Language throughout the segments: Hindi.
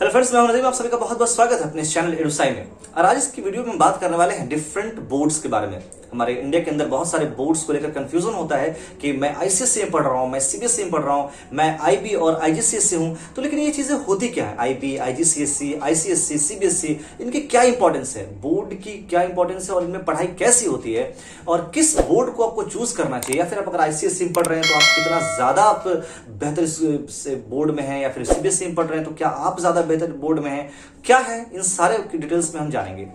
हेलो फ्रेंड्स, मैं हूं नदीम। आप सभी का बहुत बहुत स्वागत है अपने इस चैनल एडुसाई में। और आज इसकी वीडियो में हम बात करने वाले हैं डिफरेंट बोर्ड्स के बारे में। हमारे इंडिया के अंदर बहुत सारे बोर्ड्स को लेकर कंफ्यूजन होता है कि मैं आईसीएसई में पढ़ रहा हूं, मैं सीबीएसई में पढ़ रहा हूं, मैं आईबी और आईजीसीएसई हूं। तो लेकिन ये चीजें होती क्या है? आईबी, आईजीसीएसई, आईसीएसई, सीबीएसई, इनकी क्या इंपॉर्टेंस है, बोर्ड की क्या इंपॉर्टेंस है और इनमें पढ़ाई कैसी होती है और किस बोर्ड को आपको चूज करना चाहिए। या फिर आप अगर आईसीएसई में पढ़ रहे हैं तो आप कितना ज्यादा आप बेहतर से बोर्ड में हैं, या फिर सीबीएसई में पढ़ रहे हैं तो क्या आप ज्यादा बेहतर बोर्ड में हैं, क्या है, इन सारे डिटेल्स में हम जानेंगे।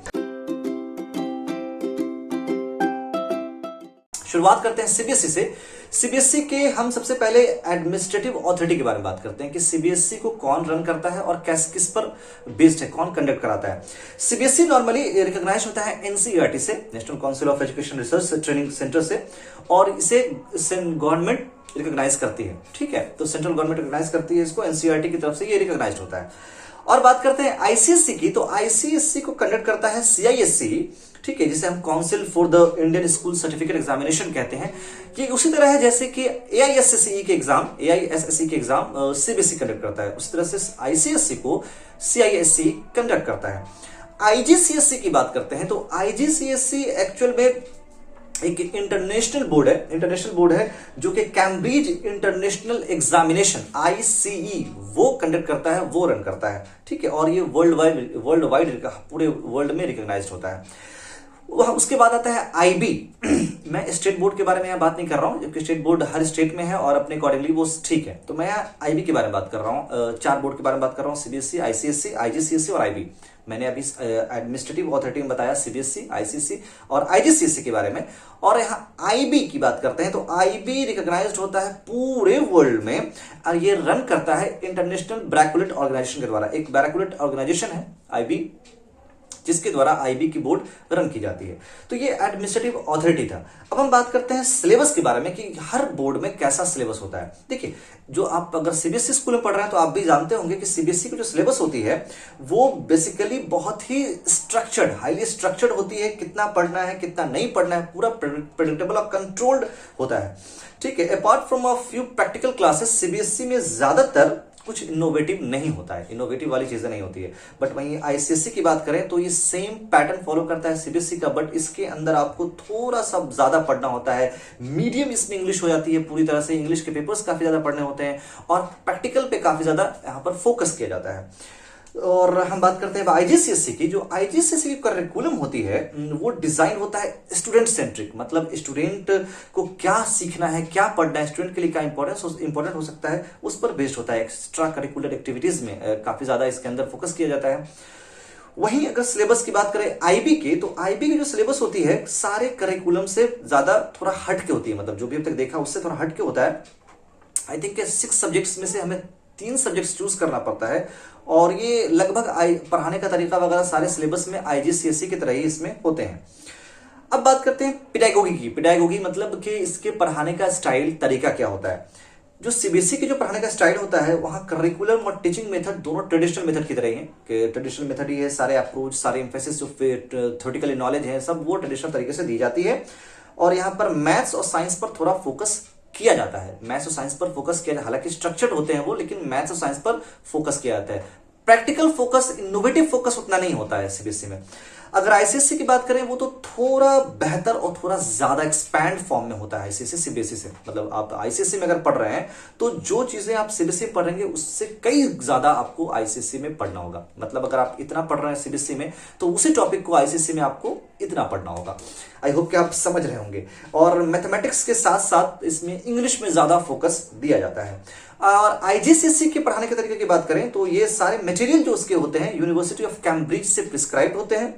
शुरुआत करते हैं सीबीएसई से। सीबीएसई के हम सबसे पहले एडमिनिस्ट्रेटिव अथॉरिटी के बारे में बात करते हैं कि सीबीएसई को कौन रन करता है और किस पर बेस्ड है, कौन कंडक्ट कराता है। सीबीएसई नॉर्मली रिकॉग्नाइज होता है एनसीईआरटी से, national council of education research training centre से, और इसे गवर्नमेंट रिकॉग्नाइज करती है। ठीक है, तो सेंट्रल गवर्नमेंट रिकॉग्नाइज करती है इसको, एनसीईआरटी की तरफ से ये रिकॉग्नाइज होता है। और बात करते हैं आईसीएसई की, तो आईसीएसई को कंडक्ट करता है सीआईएससी। ठीक है, जिसे हम council for the Indian school certificate examination कहते हैं। ये उसी तरह है जैसे कि एआईएसएसई के एग्जाम सीबीएसई कंडक्ट करता है, उसी तरह से आईसीएसई को सीआईएससी कंडक्ट करता है। आईजीसीएसई की बात करते हैं तो आईजीसीएसई एक्चुअल में एक इंटरनेशनल बोर्ड है जो कि कैम्ब्रिज इंटरनेशनल एग्जामिनेशन आईसीई वो कंडक्ट करता है, वो रन करता है। ठीक है, और ये वर्ल्ड वाइड पूरे वर्ल्ड में रिकॉग्नाइज्ड होता है। उसके बाद आता है आईबी। मैं स्टेट बोर्ड के बारे में यहाँ बात नहीं कर रहा हूँ, जबकि स्टेट बोर्ड हर स्टेट में है और अपने अकॉर्डिंगली वो ठीक है। तो मैं आईबी के बारे में बात कर रहा हूँ, चार बोर्ड के बारे में बात कर रहा हूँ, सीबीएसई, आईसीएसई, आईजीसीएसई और आईबी। मैंने अभी एडमिनिस्ट्रेटिव अथॉरिटी में बताया सीबीएसई, आईसीएसई और आईजीसीएसई के बारे में। और यहाँ आईबी की बात करते हैं तो आईबी रिकॉग्नाइज्ड होता है पूरे वर्ल्ड में और ये रन करता है इंटरनेशनल ब्रैकुलेट ऑर्गेनाइजेशन के द्वारा। एक ब्रैकुलेट ऑर्गेनाइजेशन है आईबी, जिसके द्वारा आईबी की बोर्ड रन की जाती है। तो ये एडमिनिस्ट्रेटिव अथॉरिटी था। अब हम बात करते हैं सिलेबस के बारे में कि हर बोर्ड में कैसा सिलेबस होता है। देखिए, जो आप अगर सीबीएसई स्कूल में पढ़ रहे हैं तो आप भी जानते होंगे कि सीबीएसई की जो सिलेबस होती है वो बेसिकली बहुत ही स्ट्रक्चर्ड, हाईली स्ट्रक्चर्ड होती है। कितना पढ़ना है, कितना नहीं पढ़ना है, पूरा प्रेडिक्टेबल और कंट्रोल्ड होता है। ठीक है, apart from a few practical classes, CBSE में ज्यादातर कुछ इनोवेटिव नहीं होता है, इनोवेटिव वाली चीजें नहीं होती है। बट वहीं आईसीएसई की बात करें तो ये सेम पैटर्न फॉलो करता है सीबीएसई का, बट इसके अंदर आपको थोड़ा सा ज्यादा पढ़ना होता है। मीडियम इसमें इंग्लिश हो जाती है पूरी तरह से, इंग्लिश के पेपर्स काफी ज्यादा पढ़ने होते हैं और प्रैक्टिकल पे काफी ज्यादा यहाँ पर फोकस किया जाता है। और हम बात करते हैं आईजीसीएसई की। जो आईजीसीएसई की करिकुलम होती है वो डिजाइन होता है स्टूडेंट सेंट्रिक, मतलब स्टूडेंट को क्या सीखना है, क्या पढ़ना है, स्टूडेंट के लिए क्या इंपॉर्टेंट हो सकता है, उस पर बेस्ड होता है। एक्स्ट्रा करिकुलर एक्टिविटीज में काफी ज्यादा इसके अंदर फोकस किया जाता है। वहीं अगर सिलेबस की बात करें आईबी के, तो आईबी की जो सिलेबस होती है सारे करिकुलम से ज्यादा थोड़ा हट के होती है, मतलब जो भी अब तक देखा उससे थोड़ा हट के होता है। आई थिंक 6 सब्जेक्ट्स में से हमें 3 सब्जेक्ट्स चूज करना पड़ता है और ये लगभग पढ़ाने का तरीका वगैरह सारे सिलेबस में आईजीसीएसई की तरह ही इसमें होते हैं। अब बात करते हैं पेडागोगी की। पेडागोगी मतलब कि इसके पढ़ाने का स्टाइल, तरीका क्या होता है। जो सीबीएसई की जो पढ़ाने का स्टाइल होता है वहां करिकुलम और टीचिंग मेथड दोनों ट्रेडिशनल मेथड की तरह ही है कि ट्रेडिशनल मेथड ही है। सारे अप्रोच, सारे एम्फेसिस जो थ्योरेटिकल नॉलेज है सब वो ट्रेडिशनल तरीके से दी जाती है। और यहाँ पर मैथ्स और साइंस पर थोड़ा फोकस किया जाता है। मैथ्स और साइंस पर फोकस किया जाता है, हालांकि स्ट्रक्चर्ड होते हैं वो, लेकिन मैथ्स और साइंस पर फोकस किया जाता है। प्रैक्टिकल फोकस, इनोवेटिव फोकस उतना नहीं होता है सीबीएसई में। अगर आईसीएसई की बात करें वो तो थोड़ा बेहतर और थोड़ा ज्यादा एक्सपैंड फॉर्म में होता है आईसीएसई सीबीएसई से। मतलब आप आईसीएसई में अगर पढ़ रहे हैं तो जो चीजें आप सीबीएसई में पढ़ेंगे उससे कई ज्यादा आपको आईसीएसई में पढ़ना होगा। मतलब अगर आप इतना पढ़ रहे हैं सीबीएसई में तो उसी टॉपिक को आईसीएसई में आपको इतना पढ़ना होगा। आई होप कि आप समझ रहे होंगे। और मैथमेटिक्स के साथ साथ इसमें इंग्लिश में ज्यादा फोकस दिया जाता है। और आईजीसीएसई के पढ़ाने के तरीके की बात करें तो ये सारे मटेरियल जो उसके होते हैं यूनिवर्सिटी ऑफ कैम्ब्रिज से प्रिस्क्राइब्ड होते हैं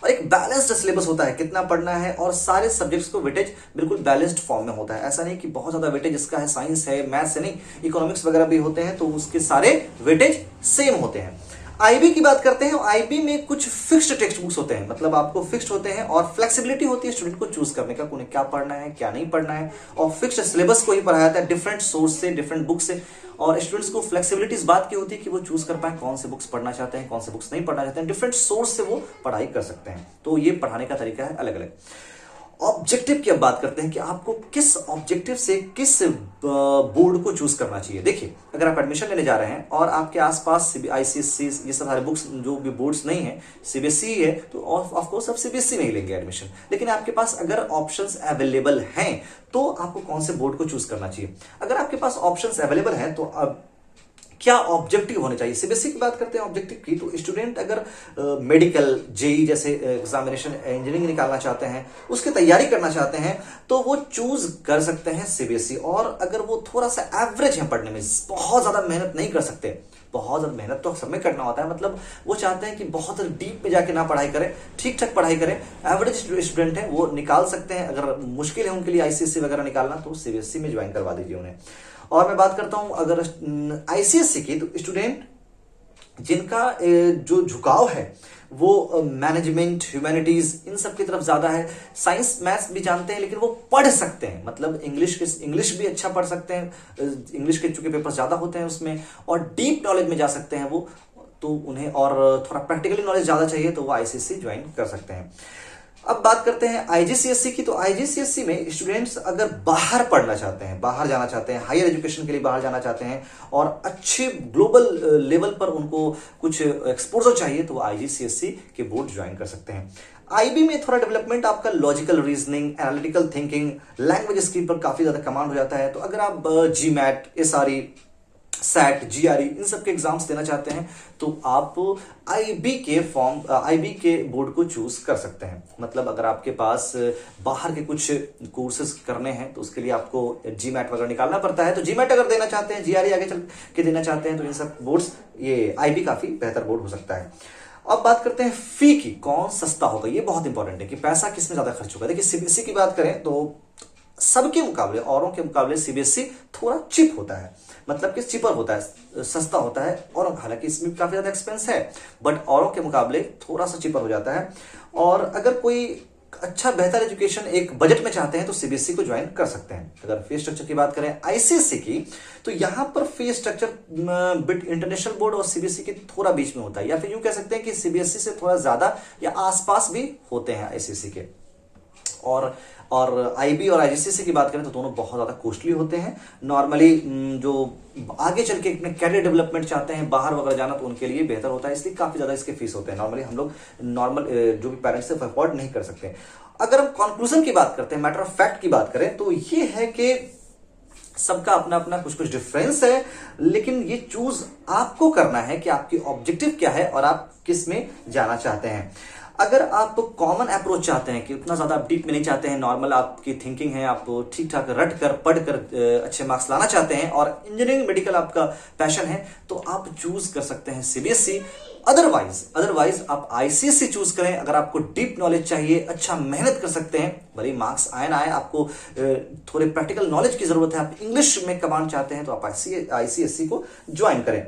और एक बैलेंस्ड सिलेबस होता है, कितना पढ़ना है, और सारे सब्जेक्ट्स को वेटेज बिल्कुल बैलेंस्ड फॉर्म में होता है। ऐसा नहीं कि बहुत ज्यादा वेटेज इसका है, साइंस है, मैथ्स है, नहीं, इकोनॉमिक्स वगैरह भी होते हैं तो उसके सारे वेटेज सेम होते हैं। आईबी की बात करते हैं। आईबी में कुछ फिक्स्ड टेक्स्ट बुक्स होते हैं, मतलब आपको फिक्स्ड होते हैं और फ्लेक्सिबिलिटी होती है स्टूडेंट को चूज करने का, उन्हें क्या पढ़ना है, क्या नहीं पढ़ना है। और फिक्स्ड सिलेबस को ही पढ़ाया जाता है डिफरेंट सोर्स से, डिफरेंट बुक से। और स्टूडेंट्स को फ्लेक्सिबिलिटी इस बात की होती है कि वो चूज कर पाए कौन से बुक्स पढ़ना चाहते हैं, कौन से बुक्स नहीं पढ़ना चाहते हैं। डिफरेंट सोर्स से वो पढ़ाई कर सकते हैं। तो ये पढ़ाने का तरीका है अलग अलग। ऑब्जेक्टिव की अब बात करते हैं कि आपको किस ऑब्जेक्टिव से किस बोर्ड को चूज करना चाहिए। देखिए, अगर आप एडमिशन लेने जा रहे हैं और आपके आसपास आईसीएससी ये सब सारे बुक्स जो भी बोर्ड्स नहीं है, सीबीएसई है, तो ऑफ कोर्स आप सीबीएसई में ही लेंगे एडमिशन। लेकिन आपके पास अगर ऑप्शंस अवेलेबल हैं तो आपको कौन से बोर्ड को चूज करना चाहिए। अगर आपके पास ऑप्शंस अवेलेबल हैं तो अब क्या ऑब्जेक्टिव होने चाहिए। सीबीएसई की बात करते हैं ऑब्जेक्टिव की, तो स्टूडेंट अगर मेडिकल जेई जैसे एग्जामिनेशन इंजीनियरिंग निकालना चाहते हैं, उसकी तैयारी करना चाहते हैं, तो वो चूज कर सकते हैं सीबीएसई। और अगर वो थोड़ा सा एवरेज है पढ़ने में, बहुत ज्यादा मेहनत नहीं कर सकते, बहुत ज्यादा मेहनत तो सब में करना होता है, मतलब वो चाहते हैं कि बहुत डीप में जाके ना पढ़ाई करें, ठीक ठाक पढ़ाई करें, एवरेज स्टूडेंट है वो निकाल सकते हैं। अगर मुश्किल है उनके लिए आईसीएससी वगैरह निकालना तो सीबीएसई में ज्वाइन करवा दीजिए उन्हें। और मैं बात करता हूं अगर आईसीएससी की, तो स्टूडेंट जिनका जो झुकाव है वो मैनेजमेंट, ह्यूमैनिटीज इन सब की तरफ ज्यादा है, साइंस मैथ्स भी जानते हैं लेकिन वो पढ़ सकते हैं, मतलब इंग्लिश भी अच्छा पढ़ सकते हैं, इंग्लिश के चूंकि पेपर ज्यादा होते हैं उसमें, और डीप नॉलेज में जा सकते हैं वो, तो उन्हें और थोड़ा प्रैक्टिकली नॉलेज ज्यादा चाहिए तो वो आईसीएससी ज्वाइन कर सकते हैं। अब बात करते हैं आईजीसीएसई की, तो आईजीसीएसई में स्टूडेंट्स अगर बाहर पढ़ना चाहते हैं, बाहर जाना चाहते हैं, हायर एजुकेशन के लिए बाहर जाना चाहते हैं और अच्छे ग्लोबल लेवल पर उनको कुछ एक्सपोजर चाहिए, तो वो आईजीसीएसई के बोर्ड ज्वाइन कर सकते हैं। आईबी में थोड़ा डेवलपमेंट आपका logical reasoning, analytical thinking, language skill पर काफी ज्यादा कमांड हो जाता है। तो अगर आप जीमैट, एसआरई, सैट, जीआरई इन सब के एग्जाम्स देना चाहते हैं तो आप आईबी के बोर्ड को चूज कर सकते हैं। मतलब अगर आपके पास बाहर के कुछ कोर्सेज करने हैं तो उसके लिए आपको जीमैट वगैरह निकालना पड़ता है, तो जीमैट अगर देना चाहते हैं, जीआरई आगे चल के देना चाहते हैं, तो इन सब बोर्ड्स, ये आईबी काफी बेहतर बोर्ड हो सकता है। अब बात करते हैं फी की, कौन सस्ता होगा। ये बहुत इंपॉर्टेंट है कि पैसा किसमें ज्यादा खर्च होगा। देखिए, सीबीएसई की बात करें तो सबके मुकाबले, औरों के मुकाबले सीबीएसई थोड़ा चिप होता है, मतलब कि चिपर होता है, सस्ता होता है, और हालांकि इसमें काफी ज्यादा एक्सपेंस है, बट औरों के मुकाबले थोड़ा सा चिपर हो जाता है। और अगर कोई अच्छा बेहतर एजुकेशन एक बजट में चाहते हैं तो सीबीएसई को ज्वाइन कर सकते हैं। अगर फी स्ट्रक्चर की बात करें आईसीएसई की, तो यहां पर fee structure bit international board और सीबीएसई के थोड़ा बीच में होता है, या फिर यूं कह सकते हैं कि सीबीएसई से थोड़ा ज्यादा या आसपास भी होते हैं आईसीएसई के। और आईबी और आईजीसीएसई की बात करें तो दोनों बहुत ज्यादा कॉस्टली होते हैं। नॉर्मली जो आगे चल के अपने कैरियर डेवलपमेंट चाहते हैं, बाहर वगैरह जाना, तो उनके लिए बेहतर होता है, इसलिए काफी ज्यादा इसके फीस होते हैं। नॉर्मली हम लोग जो भी पेरेंट्स है अफोर्ड नहीं कर सकते। अगर हम कंक्लूजन की बात करते हैं, मैटर ऑफ फैक्ट की बात करें, तो ये है कि सबका अपना अपना कुछ कुछ डिफरेंस है, लेकिन ये चूज आपको करना है कि आपकी ऑब्जेक्टिव क्या है और आप किस में जाना चाहते हैं। अगर आप कॉमन अप्रोच चाहते हैं कि उतना ज्यादा आप डीप में नहीं चाहते हैं, नॉर्मल आपकी थिंकिंग है, आप ठीक ठाक रट कर पढ़ कर अच्छे मार्क्स लाना चाहते हैं और इंजीनियरिंग मेडिकल आपका पैशन है, तो आप चूज कर सकते हैं सीबीएसई। अदरवाइज आप आईसीएसई चूज करें। अगर आपको डीप नॉलेज चाहिए, अच्छा मेहनत कर सकते हैं, भले मार्क्स आए ना आए, आपको थोड़े प्रैक्टिकल नॉलेज की जरूरत है, आप इंग्लिश में कमांड चाहते हैं, तो आप आईसीएसई को ज्वाइन करें।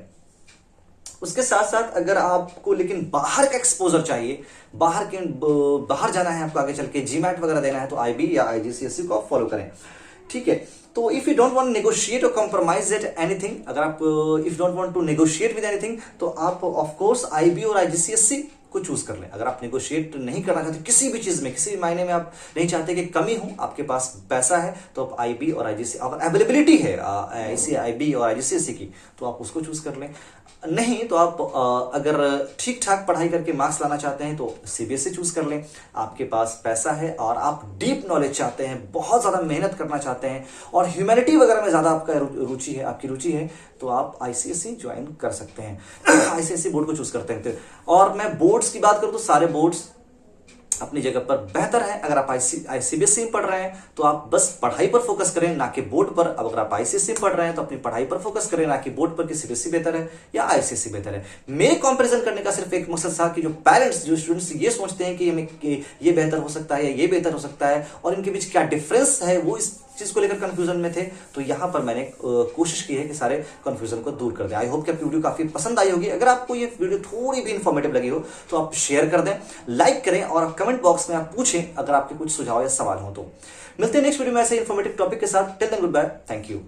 उसके साथ साथ अगर आपको लेकिन बाहर का एक्सपोजर चाहिए, बाहर जाना है आपको, आगे चल के जीमैट वगैरह देना है, तो आईबी या आईजीसीएसई को आप फॉलो करें। ठीक है, तो if you don't want negotiate और कॉम्प्रोमाइज एट एनीथिंग, अगर आप if don't want to negotiate with anything, तो आप ऑफ कोर्स आईबी और आईजीसीएसई को चूज कर लें। अगर आप नेगोशिएट नहीं करना चाहते किसी भी चीज में, किसी भी मायने में आप नहीं चाहते कि कमी हो, आपके पास पैसा है, तो आप आईबी और आईजीसी, अगर अवेलेबिलिटी है आईबी और आईजीसीएसई की, तो आप उसको चूज कर लें। नहीं तो आप अगर ठीक ठाक पढ़ाई करके मार्क्स लाना चाहते हैं तो सीबीएसई चूज कर लें। आपके पास पैसा है और आप डीप नॉलेज चाहते हैं, बहुत ज्यादा मेहनत करना चाहते हैं और ह्यूमैनिटी वगैरह में ज्यादा आपका आपकी रुचि है, तो आप आईसीएसई ज्वाइन कर सकते हैं। आईसीएसई बोर्ड को चूज करते हैं। और मैं बोर्ड्स की बात करूं तो सारे बोर्ड्स अपनी जगह पर बेहतर है। अगर आप सीबीएसई में पढ़ रहे हैं तो आप बस पढ़ाई पर फोकस करें, ना कि बोर्ड पर। अब अगर आप आईसीएसई में पढ़ रहे हैं तो अपनी पढ़ाई पर फोकस करें, ना कि बोर्ड पर कि सीबीएसई बेहतर है या आईसीएसई बेहतर है। मेरे कंपैरिजन करने का सिर्फ एक मकसद था कि जो पेरेंट्स, जो स्टूडेंट्स ये सोचते हैं कि ये बेहतर हो सकता है या ये बेहतर हो सकता है और इनके बीच क्या डिफरेंस है, वो इस चीज को लेकर कंफ्यूजन में थे, तो यहां पर मैंने कोशिश की है कि सारे कंफ्यूजन को दूर कर दें। आई होप कि आपकी वीडियो काफी पसंद आई होगी। अगर आपको ये वीडियो थोड़ी भी इंफॉर्मेटिव लगी हो तो आप शेयर कर दें, लाइक करें और कमेंट बॉक्स में आप पूछें अगर आपके कुछ सुझाव या सवाल हो तो। मिलते हैं नेक्स्ट वीडियो में ऐसे इंफॉर्मेटिव टॉपिक के साथ। Till then goodbye, thank you.